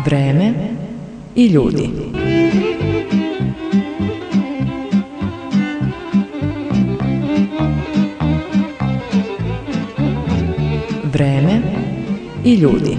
Vreme i ljudi. Vreme i ljudi.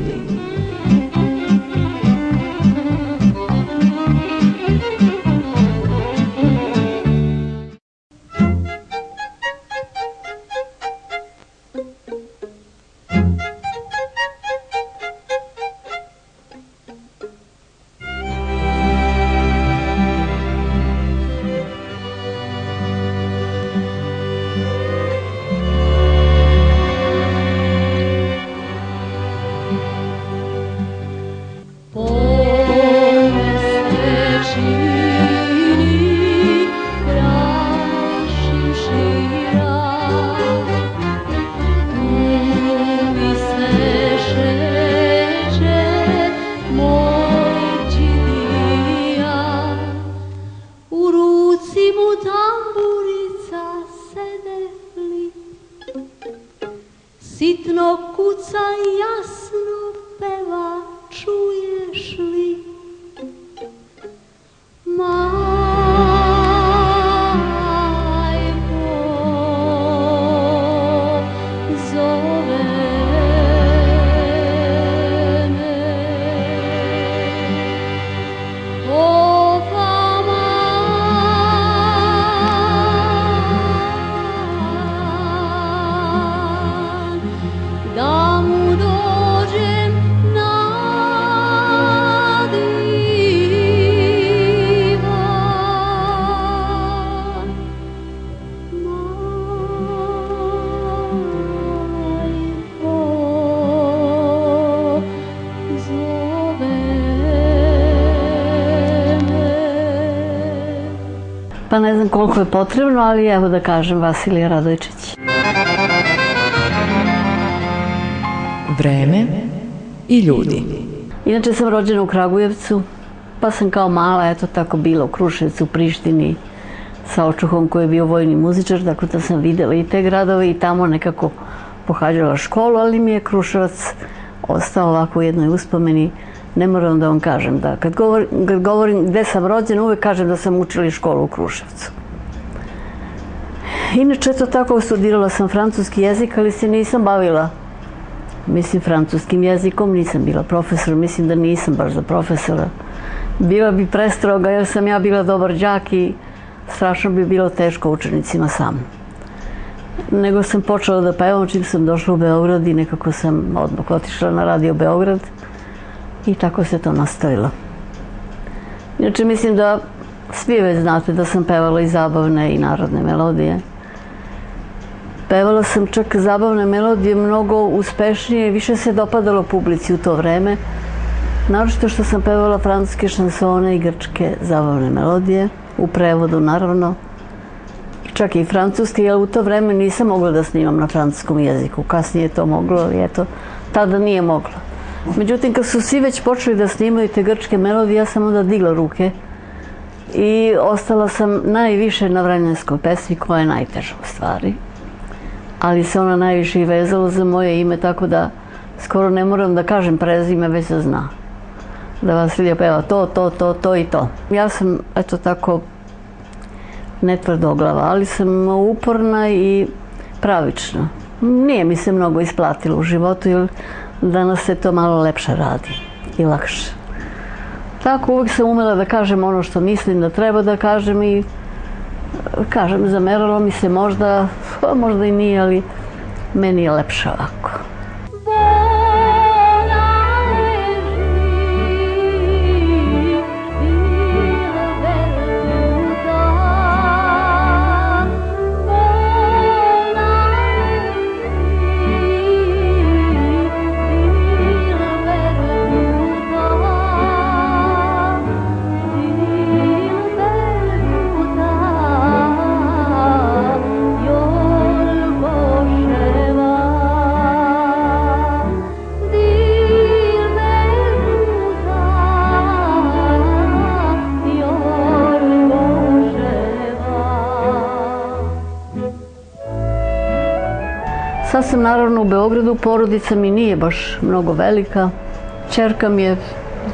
Sitno kuca i jasno peva, čuješ li? Majko zove me. Da mu dođem na divan. Majko zove me. Pa ne znam koliko je potrebno, ali evo da kažem Vasilije Radojčić. Vreme i ljudi. Inače sam rođena u Kragujevcu, pa sam kao mala, eto tako bila u Kruševcu, u Prištini, sa očuhom koji je bio vojni muzičar, tako da sam videla i te gradove i tamo nekako pohađala školu, ali mi je Kruševac ostao ovako u jednoj uspomeni. Ne moram da vam kažem da kad govorim gde sam rođena, uvek kažem da sam učila školu u Kruševcu. Inače, eto tako, studirala sam francuski jezik, ali se nisam bavila francuskim jezikom, nisam bila profesor, mislim da nisam baš za profesora. Bila bi prestroga jer sam ja bila dobar đak i strašno bi bilo teško učenicima sam. Nego sam počela da pevam čim sam došla u Beograd i nekako sam odmah otišla na Radio Beograd i tako se to nastavilo. Inače, mislim da svi već znate da sam pevala i zabavne i narodne melodije. Pevala sam čak zabavne melodije mnogo uspešnije i više se dopadalo publici u to vreme. Naročito što sam pevala francuske šansone i grčke zabavne melodije, u prevodu naravno. Čak i francuski, jer u to vreme nisam mogla da snimam na francuskom jeziku. Kasnije je to moglo, ali eto, tada nije mogla. Međutim, kad su svi već počeli da snimaju te grčke melodije, ja sam onda digla ruke i ostala sam najviše na vranjanskoj pesmi, koja je najteža u stvari. Ali se ona najviše i vezala za moje ime, tako da skoro ne moram da kažem prezime, već se zna. Da Vasilija peva to i to. Ja sam, eto tako, netvrdoglava, ali sam uporna i pravična. Nije mi se mnogo isplatilo u životu, jer danas se to malo lepše radi i lakše. Tako uvijek sam umela da kažem ono što mislim da treba da kažem i kažem, zameralo mi se možda i nije, ali meni je lepše ovako. Sad sam naravno u Beogradu, porodica mi nije baš mnogo velika. Ćerka mi je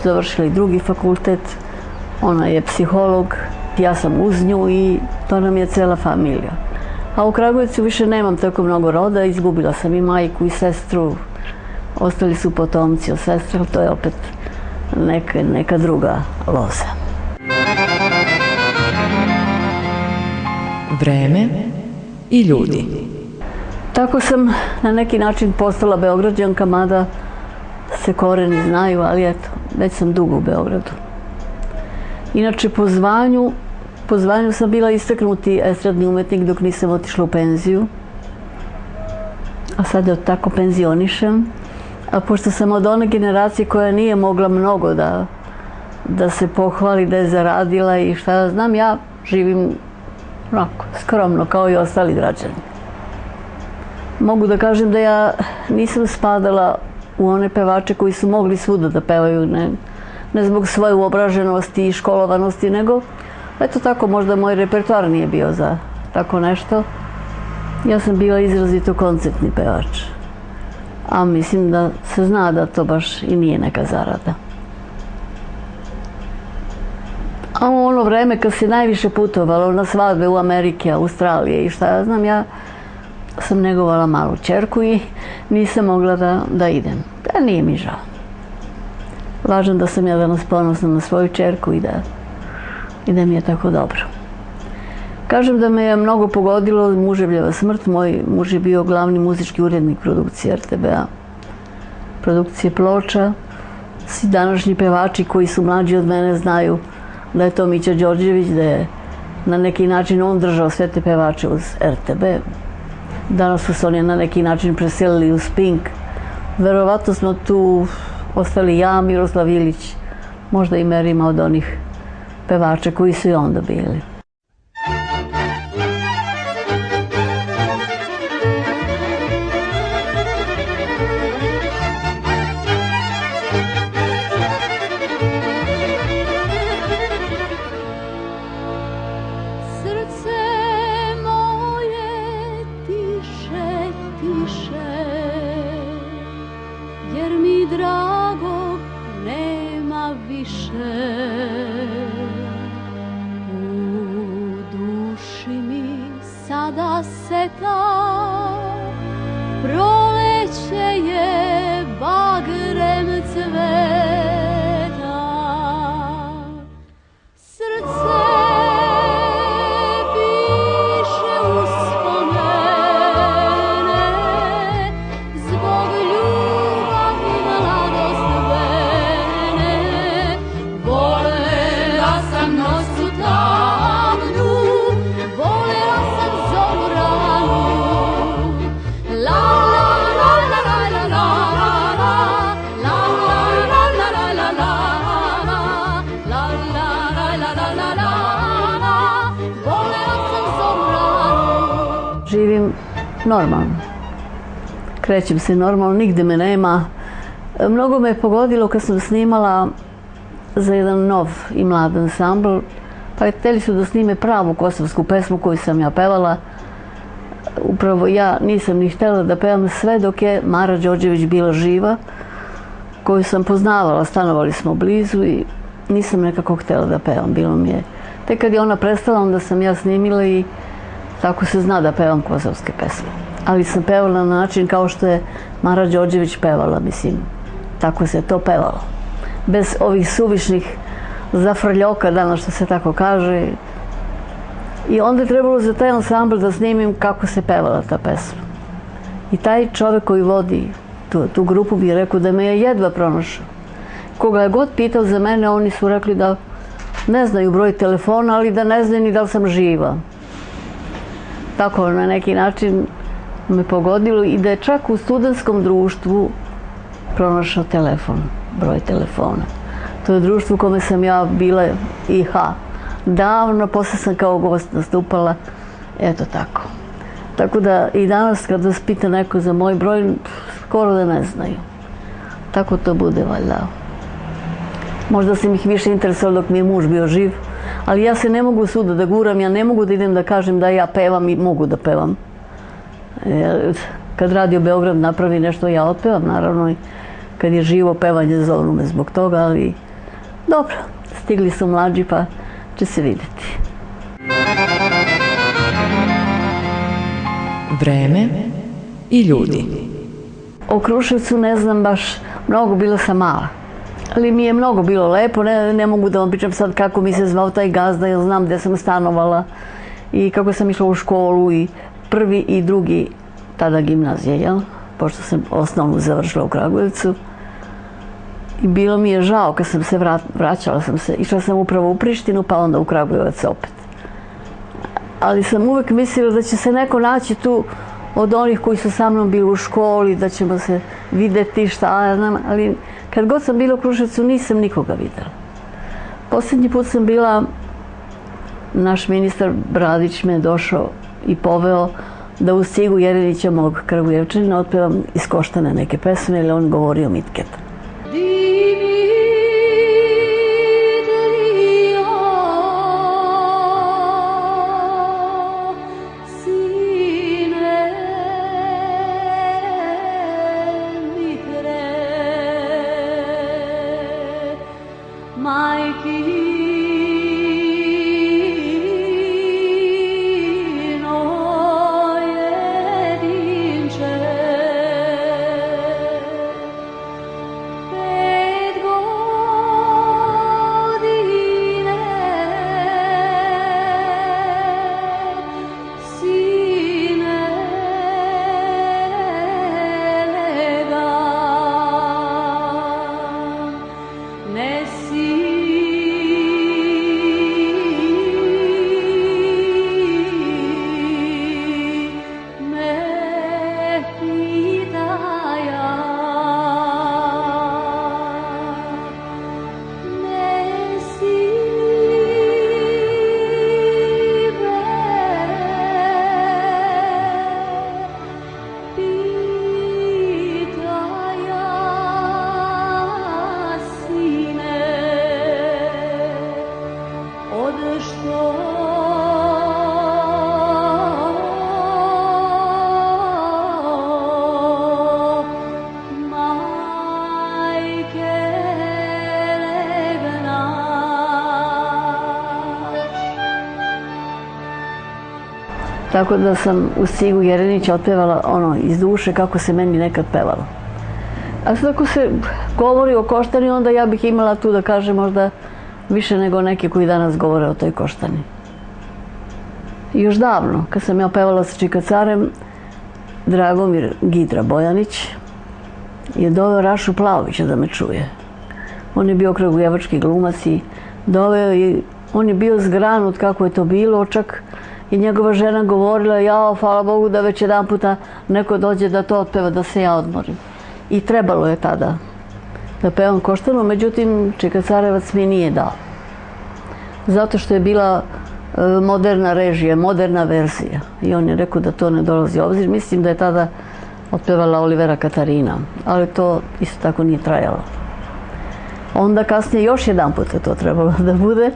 završila i drugi fakultet. Ona je psiholog, ja sam uz nju i to nam je cela familija. A u Kragujevcu više nemam tako mnogo roda, izgubila sam i majku i sestru. Ostali su potomci od sestre, ali to je opet neka druga loza. Vreme i ljudi. Tako sam na neki način postala Beograđanka, mada se koreni znaju, ali eto, već sam dugo u Beogradu. Inače, po zvanju sam bila istaknuti estradni umetnik dok nisam otišla u penziju. A sad je tako penzionišem. A pošto sam od one generacije koja nije mogla mnogo da se pohvali, da je zaradila i šta ja znam, ja živim onako, skromno kao i ostali građani. Mogu da kažem da ja nisam spadala u one pevače koji su mogli svuda da pevaju, ne zbog svoje uobraženosti i školovanosti, nego eto tako, možda moj repertoar nije bio za tako nešto. Ja sam bila izrazito koncertni pevač. A mislim da se zna da to baš i nije neka zarada. A u ono vreme kad se najviše putovalo na svadbe u Amerike, Australije i šta ja znam, ja sam negovala malu ćerku i nisam mogla da idem. Da, nije mi žao. Važno da sam ja danas ponosna na svoju ćerku i da mi je tako dobro. Kažem da me je mnogo pogodilo muževljeva smrt. Moj muž je bio glavni muzički urednik produkcije RTB-a, produkcije ploča. Svi današnji pevači koji su mlađi od mene znaju da je to Mića Đorđević, da je na neki način on držao sve te pevače uz RTB. Danas su se oni na neki način preselili uz Pink. Verovatno smo tu ostali ja, Miroslav Ilić, možda i Merima od onih pevača koji su i onda bili. Živim normalno. Krećem se normalno, nigde me nema. Mnogo me je pogodilo kad sam snimala za jedan nov i mlad ansambl. Pa hteli su da snime pravu kosovsku pesmu koju sam ja pevala. Upravo ja nisam ni htjela da pevam sve dok je Mara Đorđević bila živa, koju sam poznavala, stanovali smo blizu i nisam nekako htjela da pevam. Bilo mi je. Tek kad je ona prestala, onda sam ja snimila i tako se zna da pevam kosovske pesme. Ali sam pevala na način kao što je Mara Đorđević pevala, mislim. Tako se to pevalo. Bez ovih suvišnih zafrljoka, danas što se tako kaže. I onda je trebalo za taj ansambl da snimim kako se pevala ta pesma. I taj čovjek koji vodi tu grupu bi rekao da me je jedva pronašao. Koga je god pitao za mene, oni su rekli da ne znaju broj telefona, ali da ne znaju ni da li sam živa. Tako na neki način me pogodilo i da je čak u studentskom društvu pronašao telefon, broj telefona. To je društvo u kome sam ja bila davno, posle sam kao gost nastupala, eto tako. Tako da i danas kad vas pita neko za moj broj, skoro da ne znaju. Tako to bude valjda. Možda sam ih više interesovalo dok mi je muž bio živ, ali ja se ne mogu svuda da guram, ja ne mogu da idem da kažem da ja pevam i mogu da pevam. Kad Radio Beograd napravi nešto, ja otpevam, naravno, i kad je živo pevanje, zovnu me zbog toga, ali Dobro, stigli su mlađi pa će se vidjeti. Vreme i ljudi. O Kruševcu ne znam baš mnogo, bila sam mala. Ali mi je mnogo bilo lepo, ne mogu da vam pričam sad kako mi se zvao taj gazda, jer znam gdje sam stanovala i kako sam išla u školu i prvi i drugi, tada gimnazije, jel? Pošto sam osnovnu završila u Kragujevcu. I bilo mi je žao kad sam se vraćala, išla sam upravo u Prištinu pa onda u Kragujevac opet. Ali sam uvek mislila da će se neko naći tu od onih koji su sa mnom bili u školi, da ćemo se vidjeti šta ja znam, ali kad god sam bila u Kruševcu nisam nikoga vidjela. Posljednji put sam bila, naš ministar Bradić me je došao i poveo da uz Cigu Jerinića, mog Kragujevčanina, otpevam iz Koštane neke pesme, jer on govorio Mitketa. Tako da sam uz Cigu Jerinića otpevala ono iz duše kako se meni nekad pevalo. A sad ako se govori o Koštani, onda ja bih imala tu da kažem možda više nego neki koji danas govore o toj Koštani. Još davno, kad sam ja pevala sa Čika Carem, Dragomir Gidra Bojanić je doveo Rašu Plavovića da me čuje. On je bio kragujevački glumac i doveo i on je bio zgranut kako je to bilo, čak i njegova žena govorila, jao, hvala Bogu da već jedan puta neko dođe da to otpeva, da se ja odmorim. I trebalo je tada da pevam Koštanu, međutim Čika Carevac mi nije dao. Zato što je bila moderna režija, moderna verzija. I on je rekao da to ne dolazi u obzir. Mislim da je tada otpevala Olivera Katarina, ali to isto tako nije trajalo. Onda kasnije još jedan put je to trebalo da bude.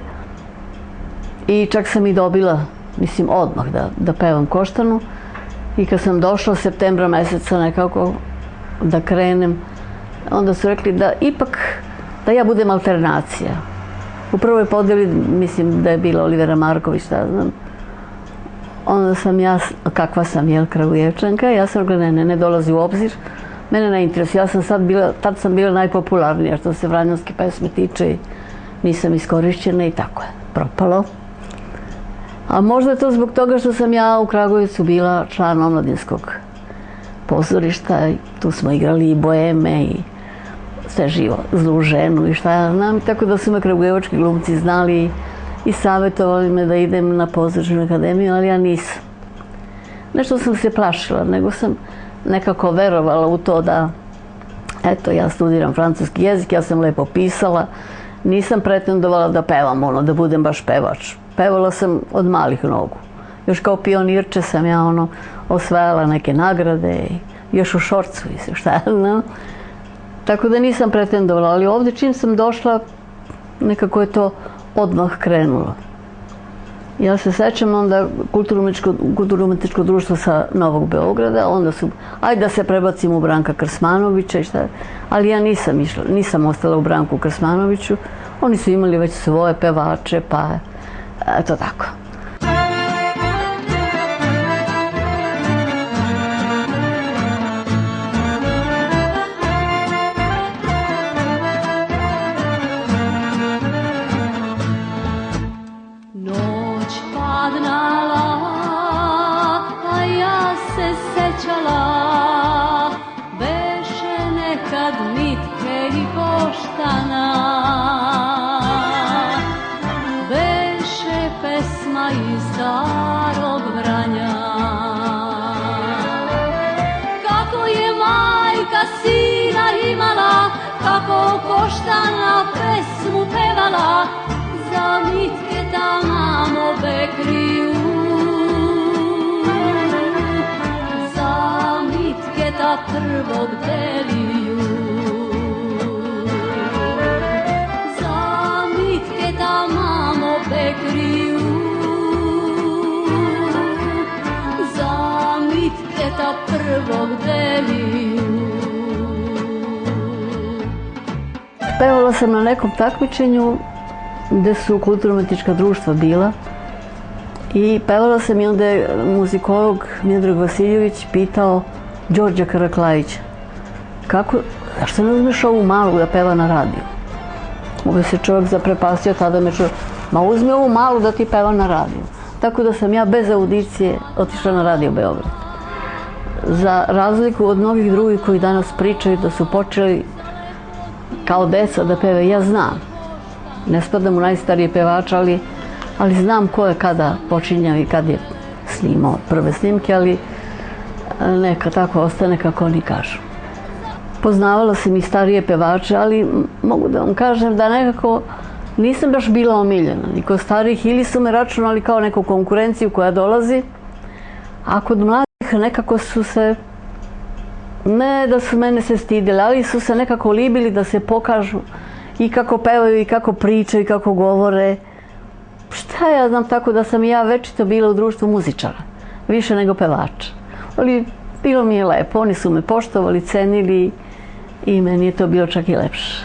I čak sam i dobila, mislim, odmah da pevam Koštanu. I kad sam došla septembra meseca nekako da krenem, onda su rekli da ipak, da ja budem alternacija. U prvoj podeli, mislim da je bila Olivera Marković, da znam. Onda sam ja, kakva sam, jel, Kragujevčanka, ja sam rekla, ne dolazi u obzir, mene ne interesuje, ja sam tad sam bila najpopularnija što se vranjanske pesme tiče, nisam iskorišćena i tako je, propalo. A možda je to zbog toga što sam ja u Kragujevcu bila član omladinskog pozorišta, tu smo igrali i boeme i sve živo, Zlu ženu i šta ja znam, tako da su me kragujevački glumci znali i savjetovali me da idem na pozorišnu akademiju, ali ja nisam. Nešto sam se plašila, nego sam nekako verovala u to da, eto, ja studiram francuski jezik, ja sam lepo pisala, nisam pretendovala da pevam, da budem baš pevač. Pevala sam od malih nogu. Još kao pionirče sam ja osvajala neke nagrade, još u Šorcu i šta ja znam. Tako da nisam pretendovala, ali ovdje čim sam došla, nekako je to odmah krenulo. Ja se sećam onda kulturno-umetničko društvo sa Novog Beograda, onda su, ajde da se prebacimo u Branka Krsmanovića i šta, ali ja nisam išla, nisam ostala u Branku Krsmanoviću, oni su imali već svoje pevače, pa eto tako. Kako Koštana pesmu pevala, za mitke tamo bekriju, za mitke ta prvog deliju, za mitke tamo bekriju, za mitke ta prvog deliju. Pevala sam na nekom takmičenju gde su kulturno-umetnička društva bila i pevala sam i onda je muzikolog Miodrag Vasiljević pitao Đorđa Karaklajića zašto ne uzmeš ovu malu da peva na radiju? Ovo se čovjek zaprepastio, tada me čuo, ma uzmi ovu malu da ti peva na radiju. Tako da sam ja bez audicije otišla na Radio Beograd. Za razliku od mnogih drugih koji danas pričaju da su počeli kao deca da peve, ja znam. Ne spadam u najstarije pevača, ali znam ko je kada počinjao i kad je snimao prve snimke, ali neka tako ostane kako oni kažu. Poznavala sam i starije pevače, ali mogu da vam kažem da nekako nisam baš bila omiljena. Ni kod starih ili su me računali kao neku konkurenciju koja dolazi, a kod mladih nekako su se, ne da su mene se stidili, ali su se nekako libili da se pokažu i kako pevaju i kako pričaju i kako govore. Šta ja znam, tako da sam ja večito bila u društvu muzičara, više nego pevača. Ali bilo mi je lepo, oni su me poštovali, cenili i meni je to bilo čak i lepše.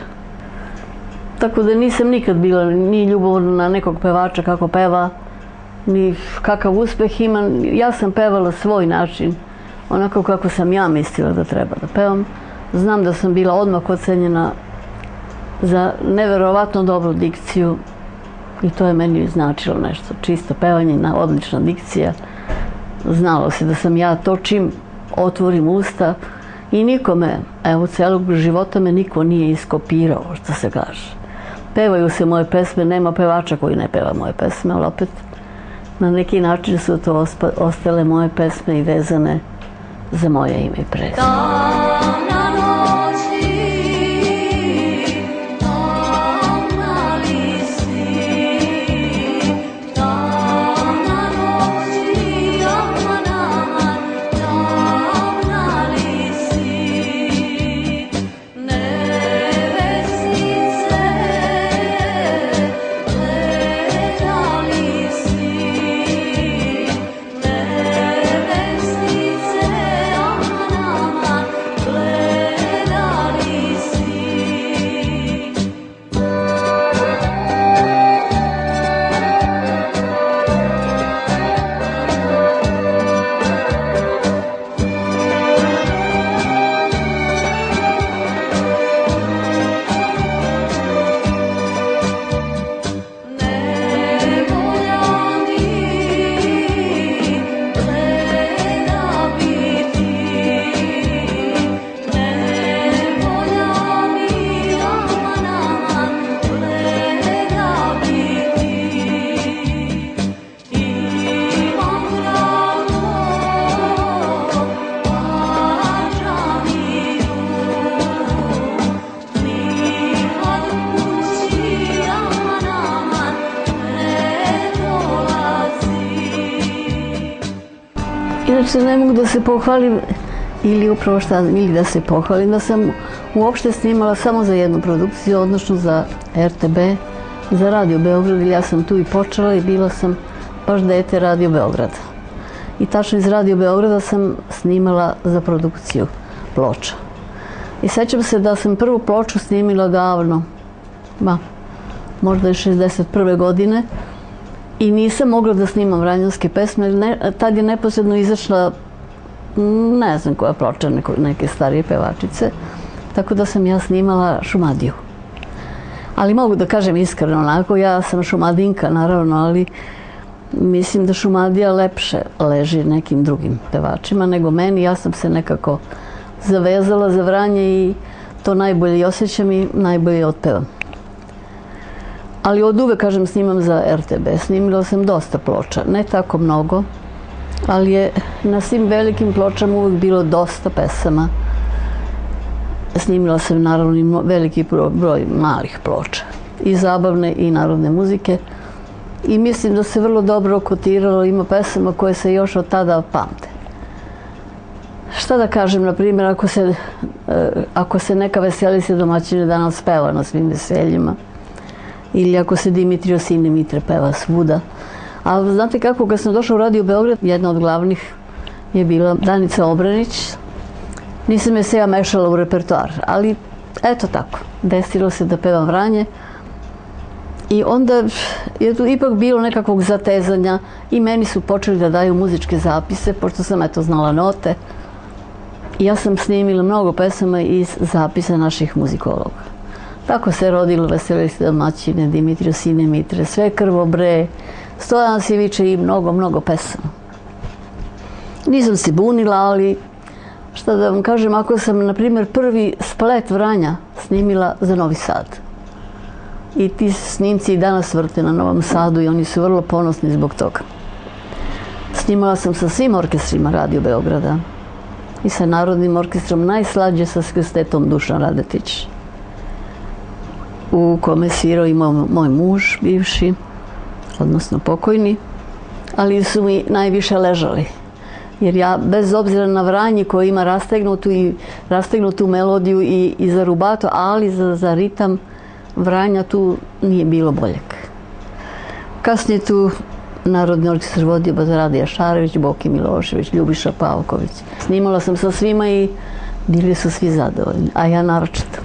Tako da nisam nikad bila ni ljubavna na nekog pevača kako peva, ni kakav uspeh ima. Ja sam pevala svoj način, onako kako sam ja mislila da treba da pevam. Znam da sam bila odmah ocenjena za neverovatno dobru dikciju i to je meni značilo nešto. Čisto pevanje, odlična dikcija. Znalo se da sam ja to čim otvorim usta i nikome, evo celog života me niko nije iskopirao, što se kaže. Pevaju se moje pesme, nema pevača koji ne peva moje pesme, ali opet na neki način su to ostale moje pesme i vezane za moje ime i prezime. Inače, ne mogu da se pohvalim, ili da se pohvalim, da sam uopšte snimala samo za jednu produkciju, odnosno za RTB, za Radio Beograd, ili ja sam tu i počela i bila sam baš dete Radio Beograda. I tačno iz Radio Beograda sam snimala za produkciju ploča. I sećam se da sam prvu ploču snimila davno, možda je 61. godine, i nisam mogla da snimam vranjanske pesme. Tad je neposredno izašla, ne znam koja ploča, neke starije pevačice, tako da sam ja snimala Šumadiju. Ali mogu da kažem iskreno onako, ja sam šumadinka naravno, ali mislim da Šumadija lepše leži nekim drugim pevačima nego meni. Ja sam se nekako zavezala za Vranje i to najbolje osjećam i najbolje otpevam. Ali od uvek, kažem, snimam za RTB. Snimila sam dosta ploča, ne tako mnogo, ali je na svim velikim pločama uvek bilo dosta pesama. Snimila sam naravno i veliki broj malih ploča, i zabavne i narodne muzike. I mislim da se vrlo dobro kotiralo, ima pesama koje se još od tada pamte. Šta da kažem, na primjer, ako se neka Veseli se domaćine danas peva na svim veseljima, ili ako se Dimitrije sine Mitre peva svuda. Ali znate kako, kad sam došla u Radio Beograd, jedna od glavnih je bila Danica Obranić. Nisam je se ja mešala u repertoar, ali eto tako, desilo se da pevam Vranje. I onda je tu ipak bilo nekakvog zatezanja i meni su počeli da daju muzičke zapise, pošto sam eto znala note. I ja sam snimila mnogo pesama iz zapisa naših muzikologa. Tako se rodilo Veseli se domaćine, Dimitrije sine Mitre, Sve krvo bre, Stojan Siviče i mnogo pesama. Nisam se bunila, ali šta da vam kažem, ako sam, na primjer, prvi splet Vranja snimila za Novi Sad. I ti snimci i danas vrte na Novom Sadu i oni su vrlo ponosni zbog toga. Snimala sam sa svim orkestrima Radio Beograda i sa Narodnim orkestrom, najslađe sa Krstetom Dušan Radetić, u kome svirao i moj muž bivši, odnosno pokojni, ali su mi najviše ležali. Jer ja, bez obzira na Vranje koji ima rastegnutu melodiju i za rubato, ali za ritam Vranja tu nije bilo boljeg. Kasnije tu Narodni orkestar vodio Radija Šarević, Boki Milošević, Ljubiša Pavković. Snimala sam sa svima i bili su svi zadovoljni, a ja naročito.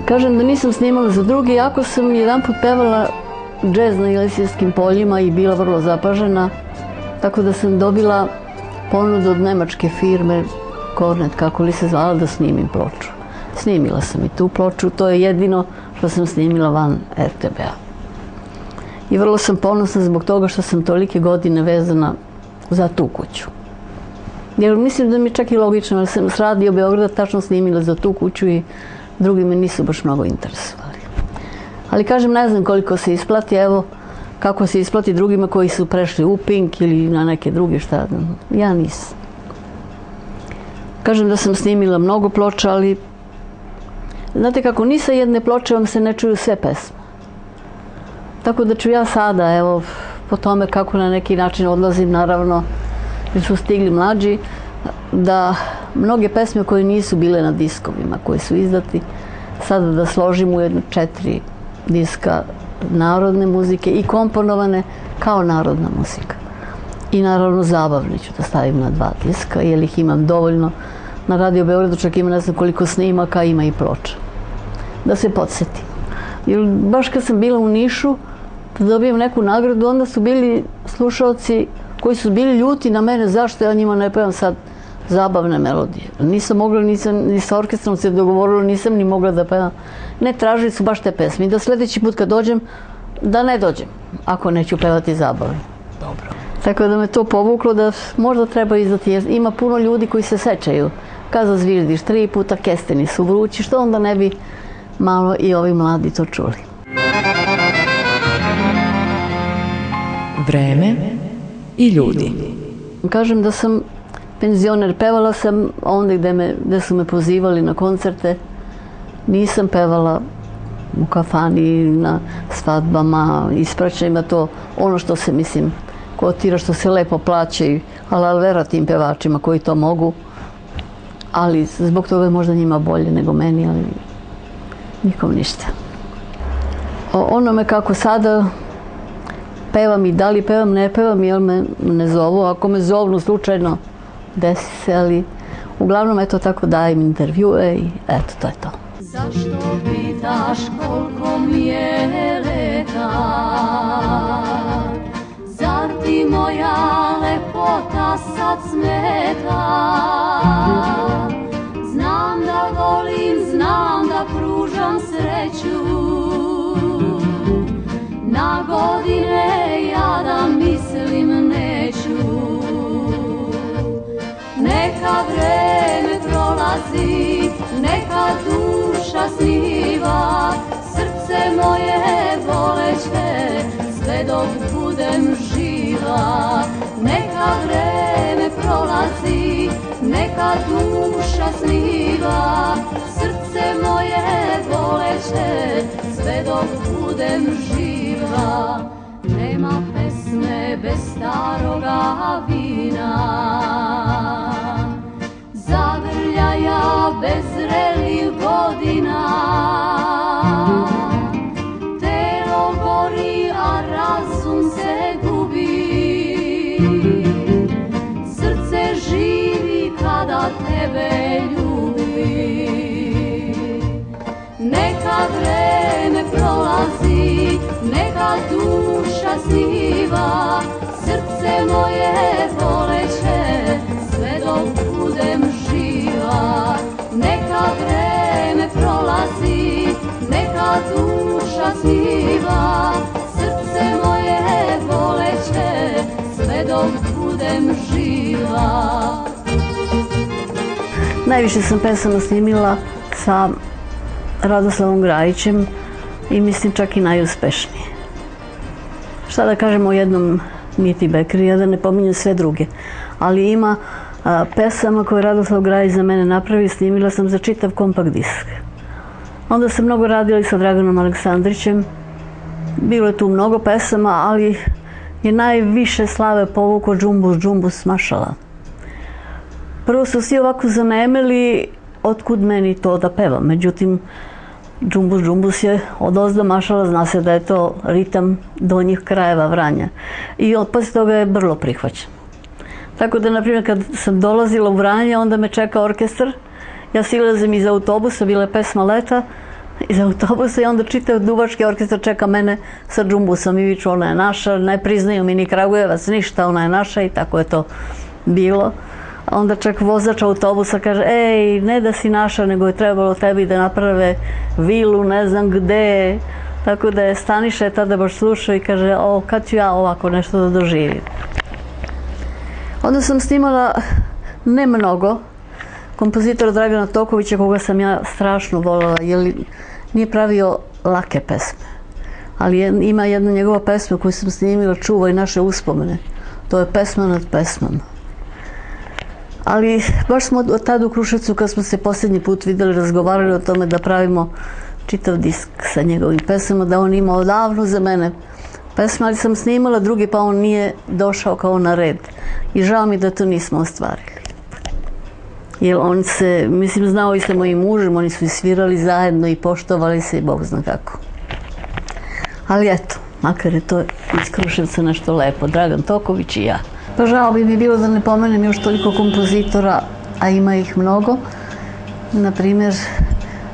Kažem da nisam snimala za drugi, iako sam jedan put pevala džez na Ilesijskim poljima i bila vrlo zapažena, tako da sam dobila ponudu od nemačke firme Kornet, kako li se zvala, da snimim ploču. Snimila sam i tu ploču, to je jedino što sam snimila van RTB-a. I vrlo sam ponosna zbog toga što sam tolike godine vezana za tu kuću. Jer mislim da mi čak i logično, jer sam s Radio Beograda tačno snimila za tu kuću i drugi me nisu baš mnogo interesovali. Ali kažem, ne znam koliko se isplati, evo kako se isplati drugima koji su prešli u Pink ili na neke druge, šta znam. Ja nisam. Kažem da sam snimila mnogo ploča, ali znate kako, ni sa jedne ploče vam se ne čuju sve pesme. Tako da ću ja sada, evo, po tome kako na neki način odlazim, naravno, jer su stigli mlađi, da mnoge pesme koje nisu bile na diskovima, koje su izdati, sada da složim u jedno 4 diska narodne muzike i komponovane kao narodna muzika. I naravno zabavne ću da stavim na 2 diska, jer ih imam dovoljno. Na Radio Beogradu čak ima ne znam koliko snimaka, ima i ploča. Da se podsjetim. Jer baš kad sam bila u Nišu, da dobijem neku nagradu, onda su bili slušalci koji su bili ljuti na mene, zašto ja njima ne pevam sad zabavne melodije. Nisam mogla, ni sa orkestrom se dogovorila, nisam ni mogla da pevam. Ne, tražili su baš te pesme. I da sljedeći put kad dođem, da ne dođem, ako neću pevati zabavno. Dobro. Tako da me to povuklo da možda treba izdati, jer ima puno ljudi koji se sećaju. Kada zvizdiš 3 puta, kesteni su vrući, što onda ne bi malo i ovi mladi to čuli. Vreme i ljudi. Kažem da sam penzioner, pevala sam onda gde su me pozivali na koncerte. Nisam pevala u kafani, na svadbama, ispraćajima, to ono što se, mislim, kotira, što se lepo plaćaju, ali vera tim pevačima koji to mogu. Ali zbog toga je možda njima bolje nego meni, ali nikom ništa. O onome kako sada pevam i da li pevam, ne pevam, jer me ne zovu. Ako me zovnu slučajno, desi se, ali uglavnom eto tako dajem intervjue i eto, to je to. Zašto pitaš koliko mi je leta? Zar ti moja lepota sad smeta? Znam da volim, znam da pružam sreću. Na godine ja da mislim neću. Neka vreme prolazi, neka duša sniva, srce moje boleće, sve dok budem živa. Neka vreme prolazi, neka duša sniva, srce moje boleće, sve dok budem živa. Nema pesme bez staroga vina, zagrljaja bez zrelih godina. Telo gori, a razum se gubi, srce živi kada tebe ljubi. Neka vreme prolazi, neka duša sniva, srce moje boleće, sve dok budem živa. Neka vreme prolazi, neka duša sniva, srce moje boleće, sve dok budem živa. Najviše sam pesama snimila sa Radoslavom Grajićem i mislim čak i najuspešnije. Šta da kažem o jednom Miti Bekri, ja da ne pominjem sve druge, ali ima pesama koje Radoslav Grajić za mene napravi, snimila sam za čitav kompakt disk. Onda sam mnogo radila i sa Draganom Aleksandrićem, bilo je tu mnogo pesama, ali je najviše slave povukao Džumbus, Džumbus Mašala. Prvo su svi ovako zanemeli otkud meni to da pevam, međutim Džumbus, Džumbus je odozdo Mašala, zna se da je to ritam donjih krajeva Vranja i posle toga je vrlo prihvaćen. Tako da, na primjer, kad sam dolazila u Vranje, onda me čeka orkestar, ja silazim iz autobusa, bila je pesma Leta, iz autobusa i onda čitav duvački orkestar čeka mene sa Džumbusom i viču ona je naša, ne priznaju mi ni Kragujevac, ništa, ona je naša i tako je to bilo. Onda čak vozač autobusa kaže, ej, ne da si naša, nego je trebalo tebi da naprave vilu, ne znam gde. Tako da je Staniša tada baš slušao i kaže, o, kad ću ja ovako nešto da doživim. Onda sam snimala, ne mnogo, kompozitora Dragana Tokovića, koga sam ja strašno voljela, jer nije pravio lake pesme. Ali ima jedna njegova pesma koju sam snimila, Čuvaj naše uspomene. To je pesma nad pesmom. Ali baš smo od tada u Kruševcu, kad smo se posljednji put videli, razgovarali o tome da pravimo čitav disk sa njegovim pesama, da on ima odavno za mene pesma, ali sam snimala drugi, pa on nije došao kao na red. I žao mi da to nismo ostvarili. Jer on se, mislim, znao i sa mojim mužem, oni su i svirali zajedno i poštovali se i Bog zna kako. Ali eto, makar je to iz Kruševca nešto lepo, Dragan Toković i ja. Pa žao bi mi bilo da ne pomenem još toliko kompozitora, a ima ih mnogo. Naprimjer,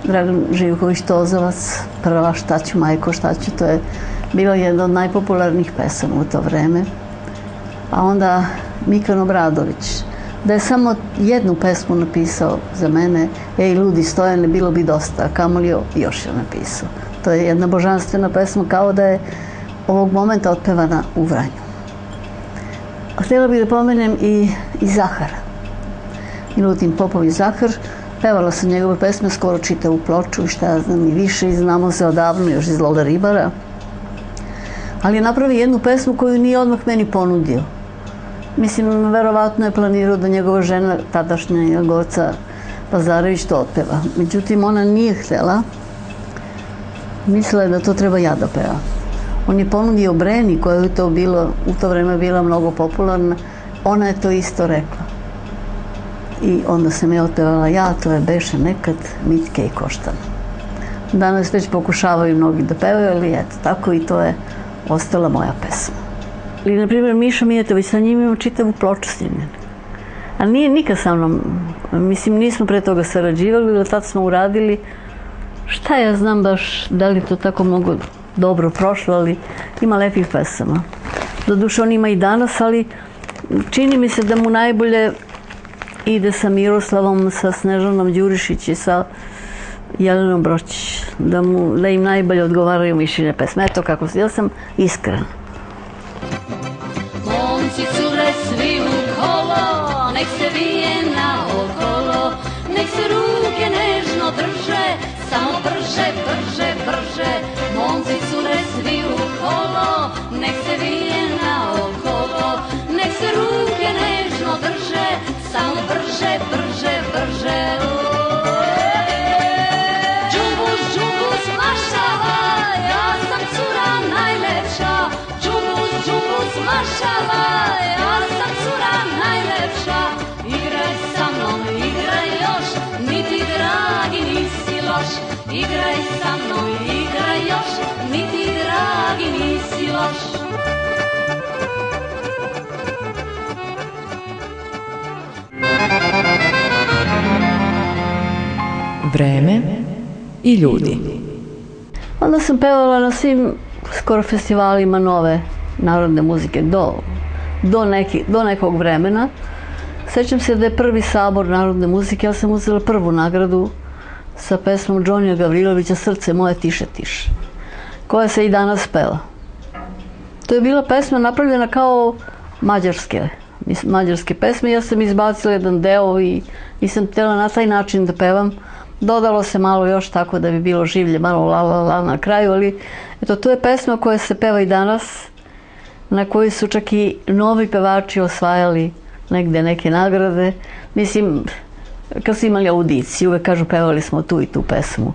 Dragan Živković Tozovac, prva Šta ću majko, šta ću, to je bila jedna od najpopularnijih pesama u to vreme. A onda Mikan Obradović, Da je samo jednu pesmu napisao za mene, Ej ludi Stojane, bilo bi dosta, a kamoli još je napisao. To je jedna božanstvena pesma, kao da je ovog momenta otpevana u Vranju. Htjela bih da pomenem i Zahara. Milutin Popović Zahar. Pevala sam njegove pesme, skoro čitavu ploču i šta ja znam i više, i znamo se odavno još iz Lola Ribara. Ali je napravio jednu pesmu koju nije odmah meni ponudio. Mislim, verovatno je planirao da njegova žena, tadašnja Goca Lazarević, to otpeva. Međutim, ona nije htjela. Mislila je da to treba ja da pevam. On je ponudio Breni, koja je to bilo, u to vreme bila mnogo popularna. Ona je to isto rekla. I onda sam je otpevala ja, to je beše nekad Mitke i Koštana. Danas već pokušavaju mnogi da pevaju, ali eto, tako i to je ostala moja pesma. Ili, na primjer, Miša Mijetović, sa njim imam čitavu ploču snimljenu. A nije nikad sa mnom, mislim, nismo pre toga sarađivali, ili tad smo uradili, šta ja znam baš, da li to tako mnogo dobro prošlo, ali ima lepih pesama. Doduše, on ima i danas, ali čini mi se da mu najbolje ide sa Miroslavom, sa Snežanom Đurišić i sa Jelenom Bročić, da im najbolje odgovaraju Mišine pesme. Eto kako se, ja sam iskrena. Momci cure svi u kolo, nek se vije naokolo, nek se ruke nežno drže, samo brže, brže, brže. Momci cure svi u kolo, nek se vije naokolo, nek se ruke nežno drže, samo brže, brže, brže. Džumbus, džumbus, mašala, ja sam cura najlepša. Džumbus, džumbus, mašala, ja sam cura najlepša. Igraj sa mnom, igraj još, ni ti dragi nisi loš. Igraj sa mnom, igraj još, ni ti dragi nisi loš. Vreme i ljudi. Onda sam pevala na svim skoro festivalima nove narodne muzike do nekog vremena. Sećam se da je prvi sabor narodne muzike, ja sam uzela prvu nagradu sa pesmom Džonija Gavrilovića Srce moje tiše tiše, koja se i danas peva. To je bila pesma napravljena kao mađarske pesme. Ja sam izbacila jedan deo i nisam htjela na taj način da pevam. Dodalo se malo još tako da bi bilo življe, malo la la la na kraju, ali eto, to je pesma koja se peva i danas, na kojoj su čak i novi pevači osvajali negde neke nagrade. Mislim, kad su imali audiciju, uvek kažu pevali smo tu i tu pesmu.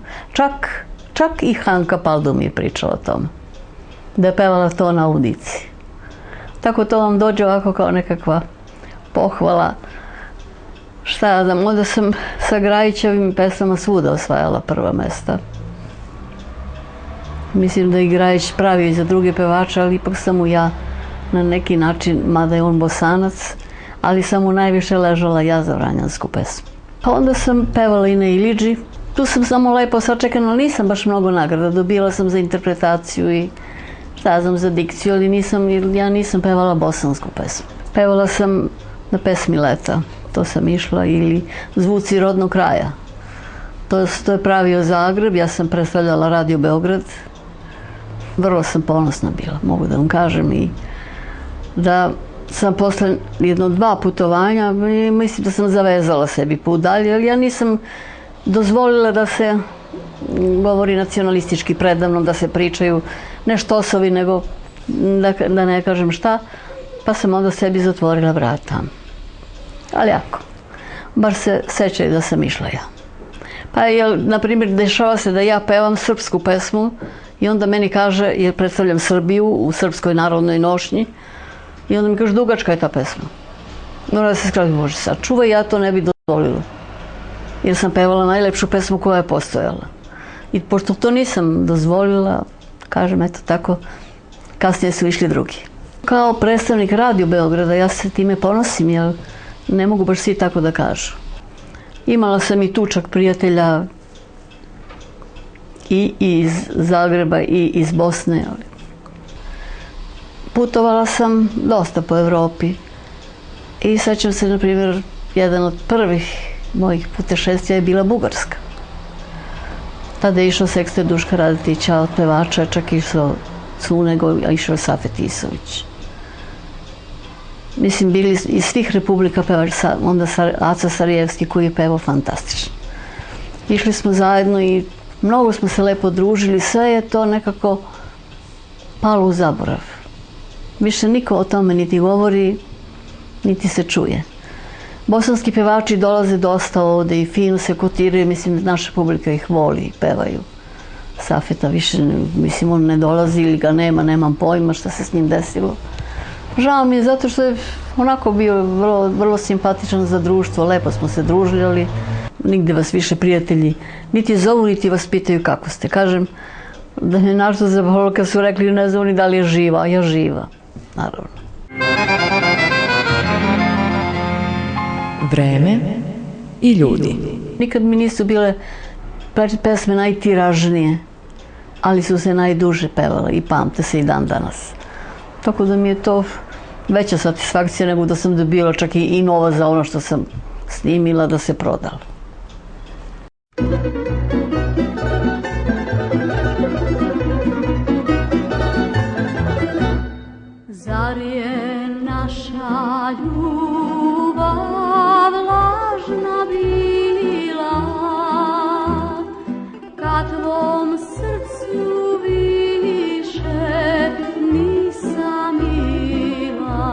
Čak i Hanka Paldo mi je pričala o tome, da je pevala to na audiciji. Tako to vam dođe ovako kao nekakva pohvala. Šta ja znam, onda sam sa Grajićevim pesama svuda osvajala prva mesta. Mislim da je Grajić pravio i za druge pevače, ali ipak sam mu ja na neki način, mada je on Bosanac, ali sam mu najviše ležala ja za vranjansku pesmu. A onda sam pevala i na Ilidži. Tu sam samo lepo sačekana, ali nisam baš mnogo nagrada. Dobila sam za interpretaciju i šta ja znam, za dikciju, ali ja nisam pevala bosansku pesmu. Pevala sam na pesmi Leta. To sam išla, ili Zvuci rodnog kraja. To je pravio Zagreb, ja sam predstavljala Radio Beograd. Vrlo sam ponosna bila, mogu da vam kažem, i da sam posle dva putovanja, mislim da sam zavezala sebi put dalje, ali ja nisam dozvolila da se govori nacionalistički predamnom, da se pričaju ne štosovi, nego da ne kažem šta, pa sam onda sebi zatvorila vrata. Ali ako, bar se sećaju da sam išla ja. Pa, na primjer, dešava se da ja pevam srpsku pesmu i onda meni kaže, jer predstavljam Srbiju u Srpskoj narodnoj nošnji, i onda mi kaže, dugačka je ta pesma. Mora da se skrati, Bože, sačuvaj, ja to ne bi dozvolila. Jer sam pevala najlepšu pesmu koja je postojala. I pošto to nisam dozvolila, kažem, eto tako, kasnije su išli drugi. Kao predstavnik Radio Beograda, ja se time ponosim, jer ne mogu baš svi tako da kažu. Imala sam i tu čak prijatelja i iz Zagreba i iz Bosne. Putovala sam dosta po Evropi i sećam se, na primjer, jedan od prvih mojih putešestvija je bila Bugarska. Tada je išao Sekster Duška Radetića od pevača, čak išao Cunego, a išao Safet Isović. Mislim, bili iz svih republika pevač, onda Aca Sarijevski koji je pevao fantastično. Išli smo zajedno i mnogo smo se lepo družili, sve je to nekako palo u zaborav. Više niko o tome niti govori, niti se čuje. Bosanski pevači dolaze dosta ovde i fino se kotiraju, mislim, naša publika ih voli i pevaju. Safeta više, mislim, on ne dolazi ili ga nema, nemam pojma šta se s njim desilo. Žao mi je zato što je onako bio vrlo simpatičan za društvo, lepo smo se družili, ali nigde vas više prijatelji niti zovu, niti vas pitaju kako ste. Kažem da me našto zabavilo kad su rekli ne znam ni da li je živa, a ja živa, naravno. Vreme i ljudi. Nikad mi nisu bile pesme najtiražnije, ali su se najduže pevale i pamte se i dan danas. Tako da mi je to veća satisfakcija nego da sam dobila čak i nova za ono što sam snimila da se prodala. Zar je naša ljubav lažna bila, kad tvom srcu više nisam mila?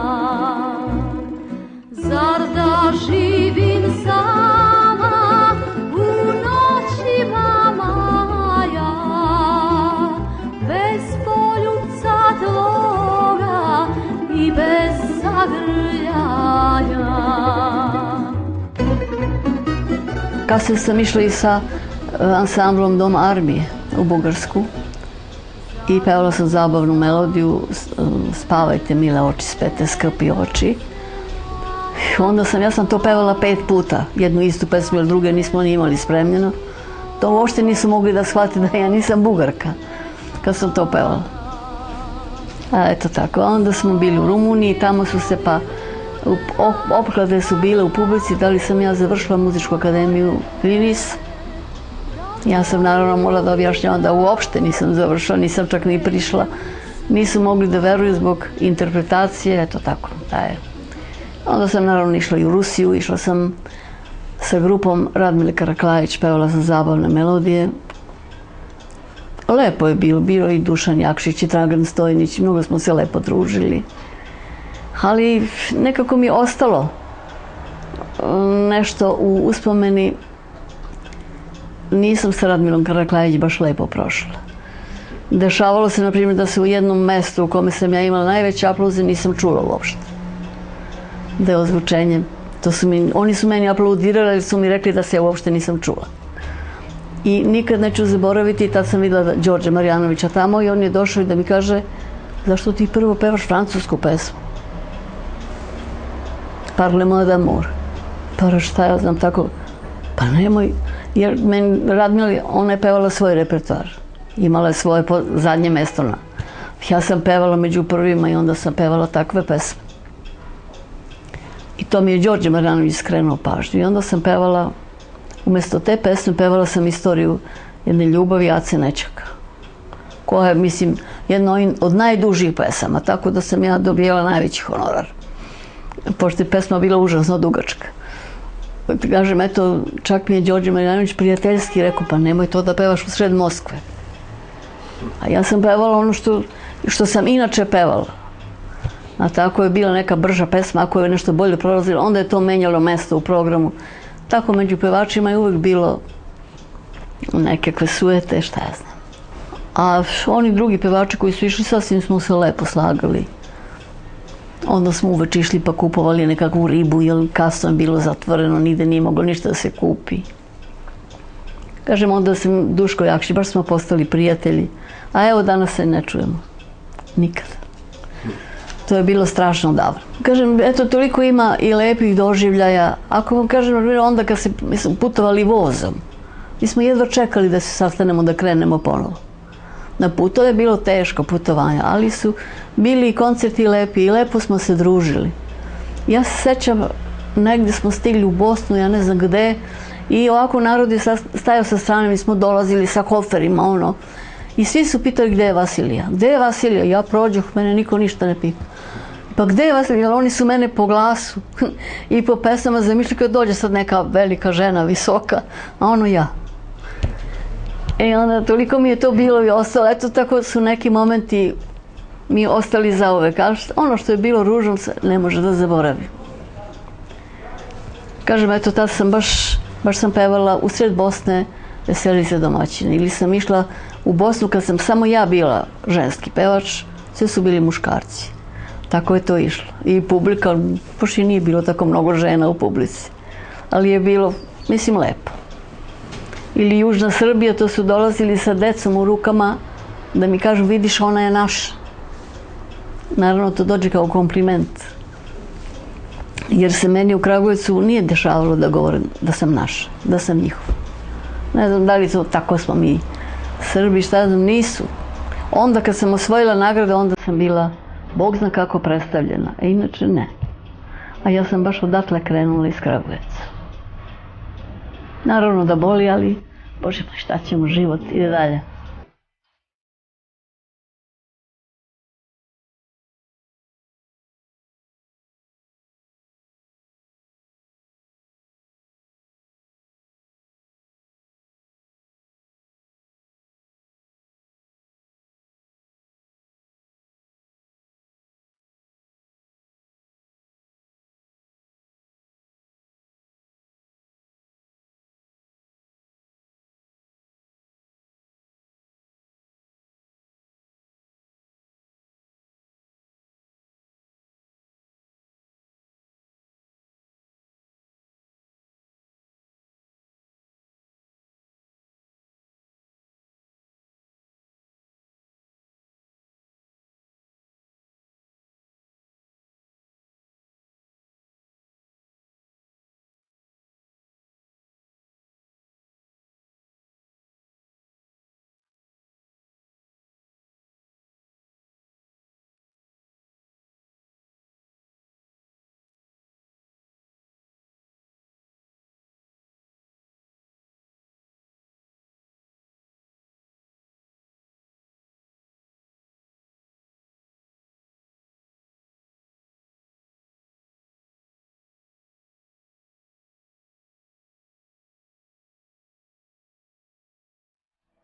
Zar da živim sama u noćima maja, bez poljubca tvoga i bez zagrljaja? Kasnije sam išla i sa ansamblom Dom armije u Bugarsku i pevala sam zabavnu melodiju Spavajte mile oči, spete skrpi oči. Ja sam to pevala 5 puta, jednu istu pesmu, jer druge nismo ni imali spremljeno. To uopšte nisu mogli da shvate da ja nisam Bugarka kad sam to pevala. A eto tako, onda smo bili u Rumuniji, tamo su se opklade su bile u publici da li sam ja završila muzičku akademiju Vinis. Ja sam naravno morala da objašnjavam da uopšte nisam završila, nisam čak ni prišla. Nisu mogli da veruju zbog interpretacije, eto tako, da je. Onda sam naravno išla i u Rusiju, išla sam sa grupom Radmile Karaklajić, pevala sam zabavne melodije. Lepo je bilo i Dušan Jakšić i Dragan Stojnić, mnogo smo se lepo družili. Ali nekako mi je ostalo nešto u uspomeni. Nisam sa Radmilom Karaklajić baš lepo prošla. Dešavalo se, na primjer, da se u jednom mestu u kome sam ja imala najveće aplauze nisam čula uopšte. Da je ozvučenje. Oni su meni aplaudirali, ali su mi rekli da se ja uopšte nisam čula. I nikad neću zaboraviti, tad sam videla Đorđe Marjanovića tamo i on je došao i da mi kaže zašto ti prvo pevaš francusku pesmu? Parle-moi d'amour. Pa šta ja znam tako? Pa nemoj, jer Radmila, ona je pevala svoj repertoar. Imala je svoje zadnje mesto. Ja sam pevala među prvima i onda sam pevala takve pesme. I to mi je Đorđe Marjanović skrenuo pažnju. I onda sam pevala, umjesto te pesme, pevala sam istoriju jedne ljubavi Ace Nećaka. Koja je, mislim, jedna od najdužih pesama, tako da sam ja dobijala najveći honorar. Pošto je pesma bila užasno dugačka. Kažem, eto, čak mi je Đorđe Marjanović prijateljski rekao, pa nemoj to da pevaš u sred Moskve. A ja sam pevala ono što sam inače pevala. A tako je bila neka brža pesma, ako je nešto bolje prolazilo, onda je to menjalo mesto u programu. Tako među pevačima je uvek bilo nekakve sujete, šta ja znam. A oni drugi pevači koji su išli, sasvim smo se lepo slagali. Onda smo uveč išli pa kupovali nekakvu ribu, jer kasno je bilo zatvoreno, nigde nije moglo ništa da se kupi. Kažem, onda sam Duško Jakšić, baš smo postali prijatelji. A evo, danas se ne čujemo. Nikad. To je bilo strašno davno. Kažem, eto, toliko ima i lepih doživljaja. Ako vam kažem, onda kad smo putovali vozom, mi smo jedva čekali da se sastanemo, da krenemo ponovo. Na putu, to je bilo teško putovanje, ali su bili i koncerti lepi i lepo smo se družili. Ja se sećam negdje smo stigli u Bosnu, ja ne znam gde, i ovako narod je stajao sa strane, mi smo dolazili sa koferima, ono. I svi su pitali gde je Vasilija. Gde je Vasilija? Ja prođoh, mene niko ništa ne pita. Pa gde je Vasilija? Jer oni su mene po glasu i po pesama zamišljali kad dođe sad neka velika žena, visoka, a ono ja. Onda toliko mi je to bilo i ostalo. Eto, tako su neki momenti mi ostali zauvek. Ono što je bilo ružno se ne može da zaboravi. Kažem, eto, tad sam baš sam pevala usred Bosne Veseli se domaćini. Ili sam išla u Bosnu kad sam samo ja bila ženski pevač, sve su bili muškarci. Tako je to išlo. I publika, baš i nije bilo tako mnogo žena u publici. Ali je bilo, mislim, lepo. Ili Južna Srbija, to su dolazili sa decom u rukama da mi kažu, vidiš, ona je naša. Naravno, to dođe kao kompliment. Jer se meni u Kragujevcu nije dešavalo da govorim da sam naša, da sam njihov. Ne znam da li to tako smo mi Srbi, šta znam, nisu. Onda kad sam osvojila nagrade, onda sam bila, Bog zna kako predstavljena, a inače ne. A ja sam baš odatle krenula iz Kragujevca. Naravno da boli, ali Bože moj, šta ćemo, život ide dalje.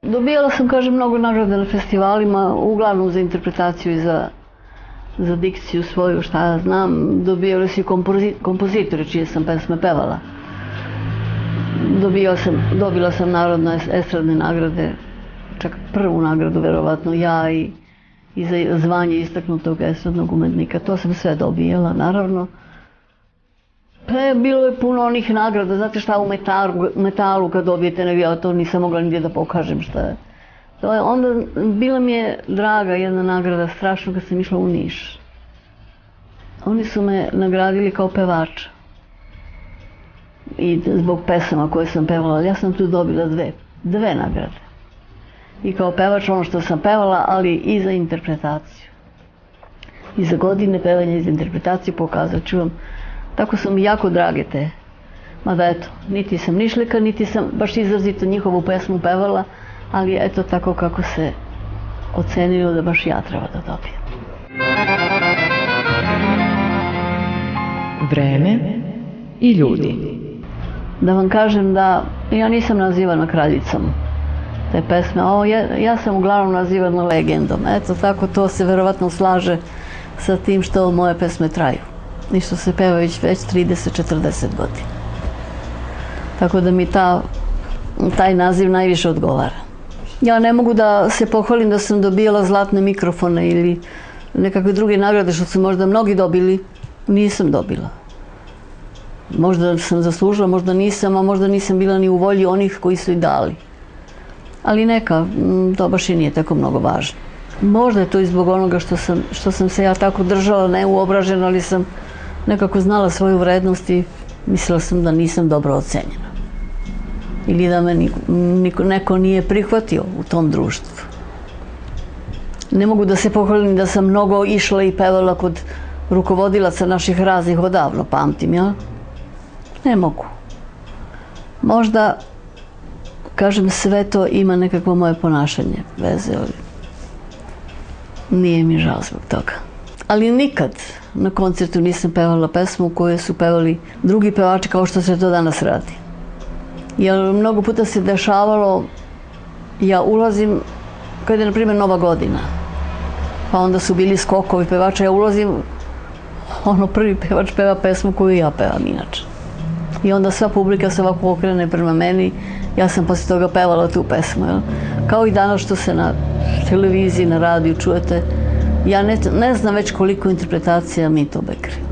Dobijala sam, kažem, mnogo nagrada na festivalima, uglavnom za interpretaciju i za dikciju svoju, šta ja znam. Dobijali su i kompozitori čije sam pesme pevala. Dobila sam narodne estradne nagrade, čak prvu nagradu, verovatno, ja i za zvanje istaknutog estradnog umetnika. To sam sve dobijala, naravno. Bilo je puno onih nagrada, znate šta, u metalu kad dobijete negdje, ja to nisam mogla nigdje da pokažem šta je. Onda bila mi je draga jedna nagrada, strašno, kad sam išla u Niš. Oni su me nagradili kao pevača. I zbog pesama koje sam pevala, ja sam tu dobila dve nagrade. I kao pevač ono što sam pevala, ali i za interpretaciju. I za godine pevanja i za interpretaciju pokazat ću vam. Tako su mi jako drage te. Mada eto, niti sam Nišlika, niti sam baš izrazito njihovu pesmu pevala, ali eto tako kako se ocenilo da baš ja treba da dobijem. Vreme i ljudi. Da vam kažem da ja nisam nazivana kraljicom te pesme, ja sam uglavnom nazivana legendom. Eto tako, to se verovatno slaže sa tim što moje pesme traju. I što se peva već 30-40 godina. Tako da mi taj naziv najviše odgovara. Ja ne mogu da se pohvalim da sam dobijala zlatne mikrofone ili nekakve druge nagrade što su možda mnogi dobili. Nisam dobila. Možda sam zaslužila, možda nisam, a možda nisam bila ni u volji onih koji su i dali. Ali neka, to baš i nije tako mnogo važno. Možda je to i zbog onoga što sam se ja tako držala, neuobražena, ali sam nekako znala svoju vrednost i mislila sam da nisam dobro ocenjena. Ili da me neko nije prihvatio u tom društvu. Ne mogu da se pohvalim da sam mnogo išla i pevala kod rukovodilaca naših raznih odavno, pamtim, ja? Ne mogu. Možda, kažem, sve to ima nekakvo moje ponašanje veze, ali nije mi žao zbog toga. Ali nikad na koncertu nisam pevala pesmu koju su pevali drugi pevači kao što se to danas radi. Jer mnogo puta se dešavalo, ja ulazim kada je, na primjer, Nova godina, pa onda su bili skokovi pevača, ja ulazim, prvi pevač peva pesmu koju ja pevam inače. I onda sva publika se ovako okrene prema meni, ja sam poslije toga pevala tu pesmu. Jel? Kao i danas što se na televiziji, na radiju čujete, ja ne znam već koliko interpretacija Mito Bekrija.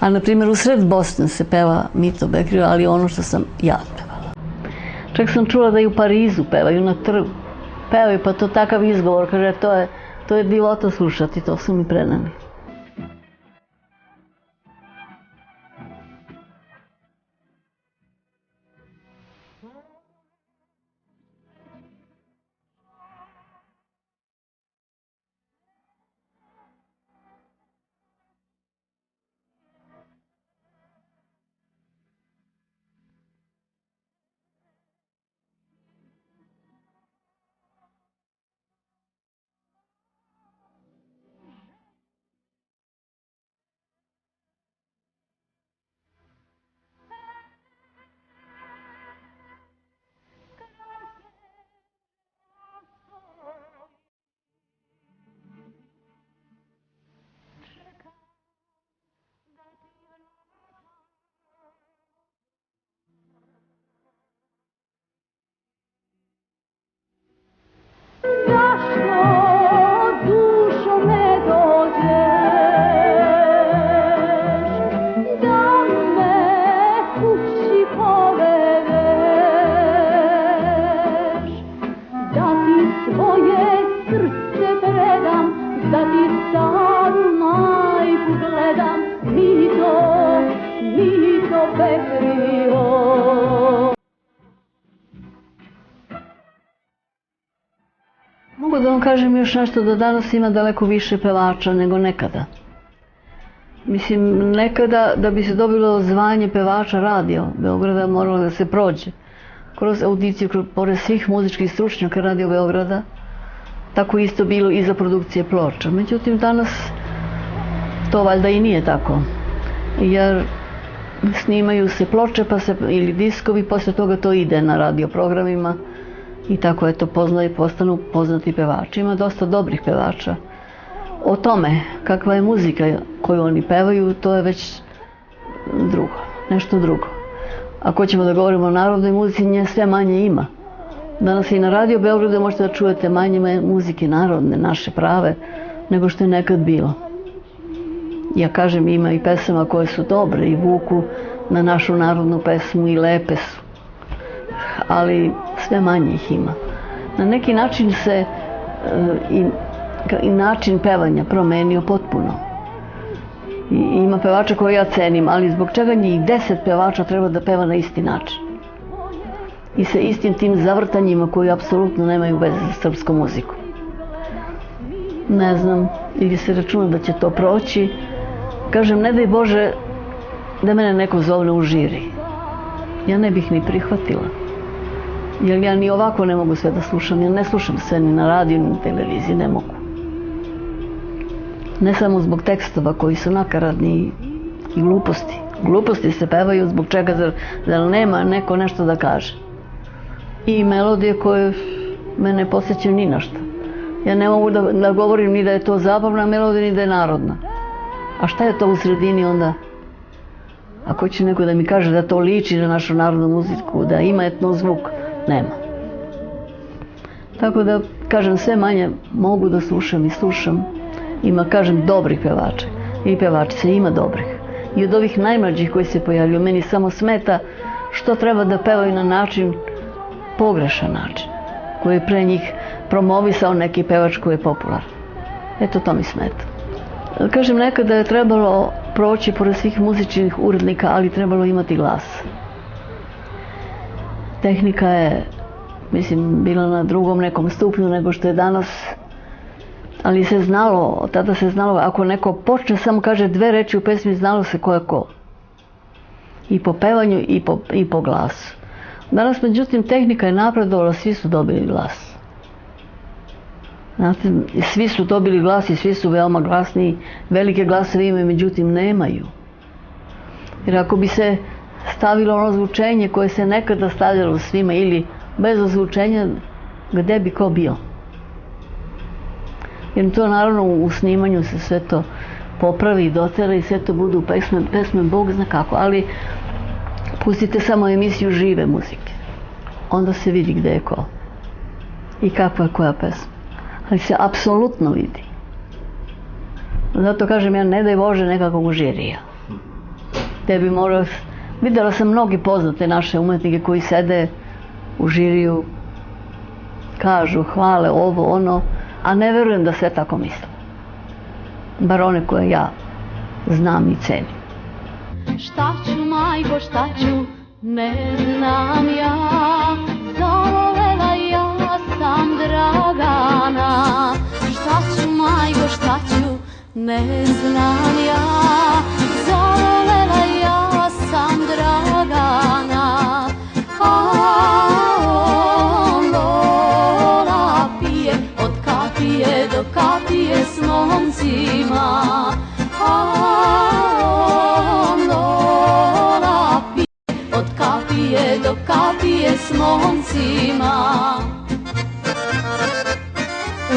A na primjer u sred Bosne se peva Mito Bekrija, ali ono što sam ja pevala. Čak sam čula da i u Parizu pevaju na trgu. Pevaju, pa to takav izgovor, kaže, to je divota slušati, to su mi preneli. Mogu da vam kažem još nešto, da danas ima daleko više pevača nego nekada. Mislim, nekada da bi se dobilo zvanje pevača radio Beograda moralo da se prođe kroz audiciju, pored svih muzičkih stručnjaka Radio Beograda. Tako isto bilo i za produkcije ploča. Međutim, danas to valjda i nije tako. Jer snimaju se ploče ili diskovi, posle toga to ide na radio programima i tako je to postanu poznati pevači. Ima dosta dobrih pevača. O tome kakva je muzika koju oni pevaju, to je već drugo, nešto drugo. Ako ćemo da govorimo o narodnoj muzici, nje sve manje ima. Danas i na Radio Beogradu možete da čujete manje muzike narodne, naše prave, nego što je nekad bilo. Ja kažem, ima i pesama koje su dobre i vuku na našu narodnu pesmu i lepe su. Ali sve manje ih ima. Na neki način se i način pevanja promenio potpuno. I ima pevača koje ja cenim, ali zbog čega njih 10 pevača treba da peva na isti način? I sa istim tim zavrtanjima koji apsolutno nemaju veze sa srpskom muzikom. Ne znam, ili se računa da će to proći. Kažem, ne daj Bože da mene neko zovne u žiri. Ja ne bih ni prihvatila. Jer ja ni ovako ne mogu sve da slušam. Ja ne slušam sve ni na radiju, ni na televiziji, ne mogu. Ne samo zbog tekstova koji su nakaradni i gluposti. Gluposti se pevaju zbog čega, zar nema neko nešto da kaže. I melodije koje me ne posjećaju ni na što. Ja ne mogu da govorim ni da je to zabavna melodija, ni da je narodna. A šta je to u sredini onda? Ako će neko da mi kaže da to liči na našu narodnu muziku, da ima etnozvuk, nema. Tako da, kažem, sve manje mogu da slušam i slušam. Ima, kažem, dobrih pevača i pevačica, ima dobrih. I od ovih najmlađih koji se pojavljuju, meni samo smeta što treba da pevaju na način, pogrešan način, koji je pre njih promovisao neki pevač koji je popularan. Eto, to mi smeta. Kažem, nekada je trebalo proći pored svih muzičkih urednika, ali trebalo imati glas. Tehnika je, mislim, bila na drugom nekom stupnju nego što je danas, ali se znalo, tada se znalo, ako neko počne samo kaže 2 reči u pesmi, znalo se ko je ko. i po pevanju i po glasu. Danas, međutim, tehnika je napredovala, svi su dobili glas. Znate, svi su dobili glas i svi su veoma glasni, velike glasove imaju, međutim nemaju. Jer ako bi se stavilo ono zvučenje koje se nekada stavljalo svima ili bez ozvučenja, gde bi ko bio? Jer to naravno u snimanju se sve to popravi i dotera i sve to budu pesme Bog zna kako, ali pustite samo emisiju žive muzike. Onda se vidi gde je ko i kakva je koja pesma. Ali se apsolutno vidi. Zato kažem ja, ne daj Bože nekakvog žirija. Tebi mora... Videla sam mnogi poznate naše umetnike koji sede u žiriju, kažu, hvale ovo, ono, a ne verujem da sve tako misle. Bar one koje ja znam i cenim. Šta ću, majko, šta ću, ne znam ja, zavolela ja sam Dragana. Šta ću, majko, šta ću, ne znam ja, zavolela ja sam Dragana. A on Lola pije, od kapije do kapije s momcima. A on Lola pije, od kapije do kapije s momcima.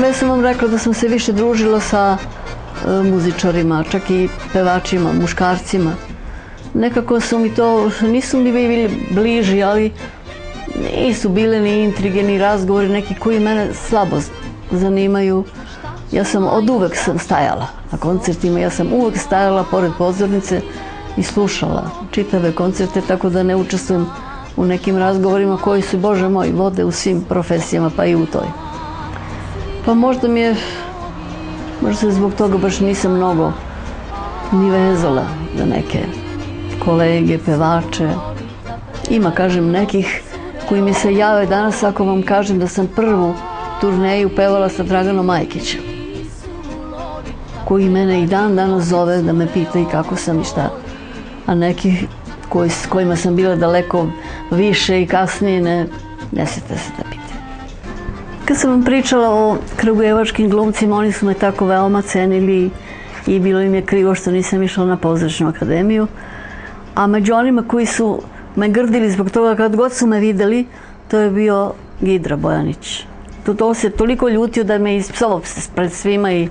Već sam vam rekla da sam se više družila sa muzičarima, čak i pevačima, muškarcima. Nekako su mi to, nisu mi bili bliži, ali nisu bile ni intrige, ni razgovori, neki koji mene slabo zanimaju. Ja sam od uvek stajala na koncertima, ja sam uvek stajala pored pozornice i slušala čitave koncerte, tako da ne učestvujem u nekim razgovorima koji su, Bože moj, vode u svim profesijama, pa i u toj. Pa možda se zbog toga baš nisam mnogo ni vezala za neke kolege, pevače. Ima, kažem, nekih koji mi se jave danas ako vam kažem da sam prvu turneju pevala sa Draganom Majkićem, koji mene i dan danas zove da me pita i kako sam i šta. A nekih s kojima sam bila daleko više i kasnije ne sjete se da pita. Kad sam vam pričala o kragujevačkim glumcima, oni su me tako veoma cenili i bilo im je krivo što nisam išla na pozorišnu akademiju. A među onima koji su me grdili zbog toga kad god su me videli, to je bio Gidra Bojanić. To se toliko ljutio da me ispsovao pred svima i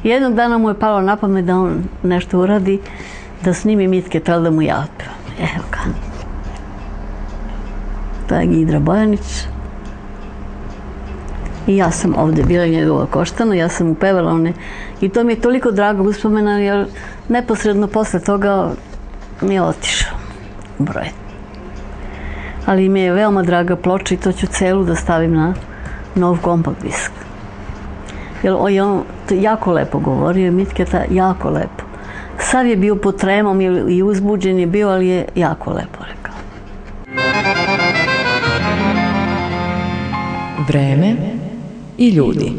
jednog dana mu je palo na pamet da on nešto uradi, da snimi Mitke Tel da mu ja otpevam. Evo ga. To je Gidra Bojanić. I ja sam ovdje bila njegova koštana, ja sam mu pevala one. I to mi je toliko drago uspomena, jer neposredno posle toga mi je otišao u broj. Ali mi je veoma draga ploča i to ću celu da stavim na nov kompakt disk. Jer on jako lepo govorio, Mitketa jako lepo. Sav je bio pod tremom i uzbuđen je bio, ali je jako lepo rekao. Vreme i ljudi.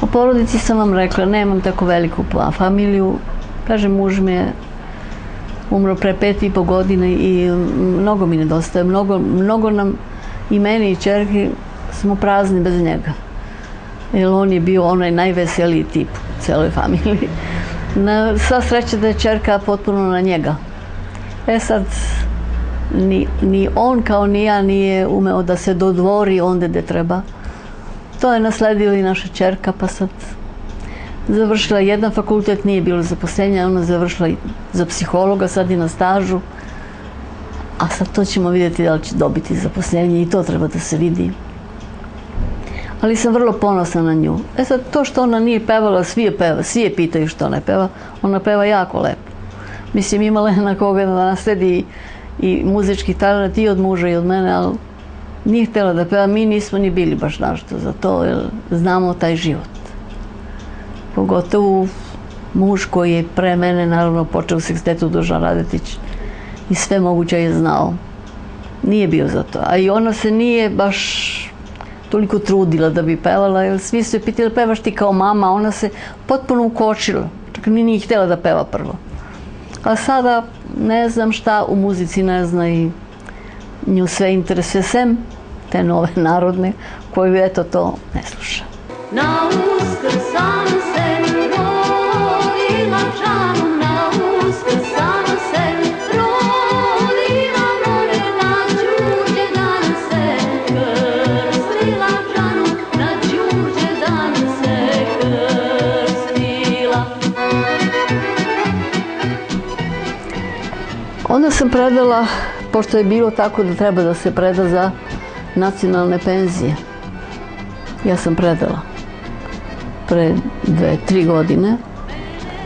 O porodici sam vam rekla, nemam tako veliku familiju. Kažem, muž mi je umro pre 5,5 godina i mnogo mi nedostaje. Mnogo nam, i meni i ćerki, smo prazni bez njega. Jer on je bio onaj najveseliji tip u celoj familiji. Sva sreća da je ćerka potpuno na njega. Sad, ni on kao ni ja nije umeo da se dodvori onde gde treba. To je nasledila i naša ćerka, pa sad završila jedan fakultet, nije bilo zaposlenja, ona završila za psihologa, sad je na stažu. A sad to ćemo vidjeti da li će dobiti zaposlenje i to treba da se vidi. Ali sam vrlo ponosna na nju. Sad, to što ona nije pevala, svi je pitaju što ona peva. Ona peva jako lepo. Mislim, imala je na koga da nasledi i muzički talent i od muža i od mene, ali nije htjela da peva. Mi nismo ni bili baš našto za to, jer znamo taj život. Pogotovo muž koji je pre mene, naravno, počeo u sekstetu Dušan Radetić i sve moguće je znao. Nije bio za to. A i ona se nije baš toliko trudila da bi pevala, jer svi su je pitali, pevaš ti kao mama, ona se potpuno ukočila. Čak nije htjela da peva prvo. A sada ne znam šta u muzici ne zna i nju sve interesuje, sem te nove narodne, koju eto to ne sluša. Na Uskrs sam se rodila Žanu, na Uskrs sam se rodila, more na Đurđe dan se krstila Žanu, na Đurđe dan se krstila. Onda sam predala, pošto je bilo tako da treba da se preda za nacionalne penzije. Ja sam predala pre 2-3 godine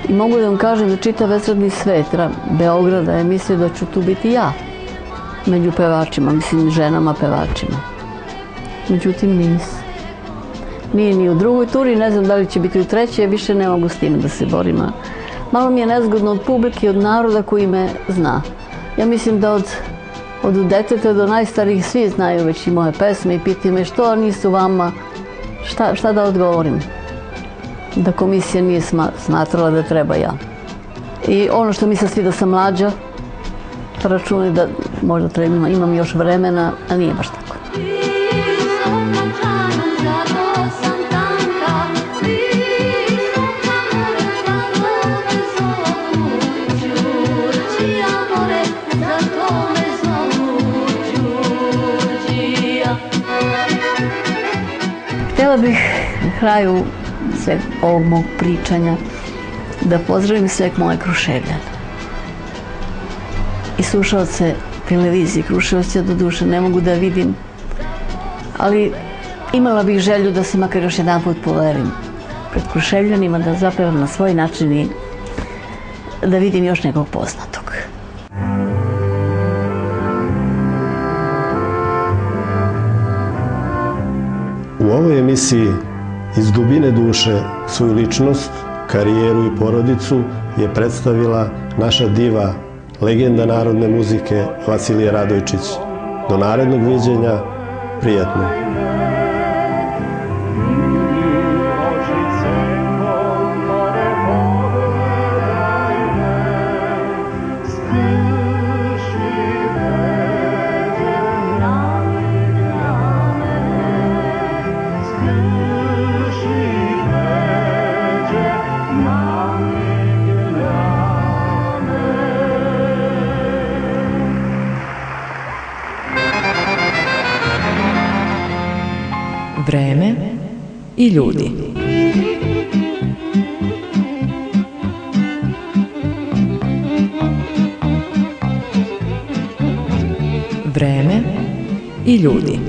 i mogu da vam kažem da čitav estradni svet Beograda je mislio da ću tu biti ja među pevačima, mislim ženama pevačima. Međutim, nisam. Nije ni u drugoj turi, ne znam da li će biti u trećoj, više ne mogu s time da se borim. Malo mi je nezgodno od publike, od naroda koji me zna. Ja mislim da od deteta do najstarijih svi znaju već i moje pesme i pitaju me što nisu vama, šta da odgovorim. Da komisija nije smatrala da treba ja. I ono što mi se svi da sam mlađa, računaju da možda imam još vremena, a nije baš tako. Htjela bih na kraju sveg ovog mog pričanja da pozdravim sveg moje Kruševljane i slušalce televizije Kruševaca, do duše ne mogu da vidim, ali imala bih želju da se makar još jedan put poverim pred Kruševljanima, da zapevam na svoj način i da vidim još nekog poznatog. U ovoj emisiji iz dubine duše svoju ličnost, karijeru i porodicu je predstavila naša diva, legenda narodne muzike Vasilija Radojčić. Do narednog viđenja, prijatno. Vreme i ljudi. Vreme i ljudi.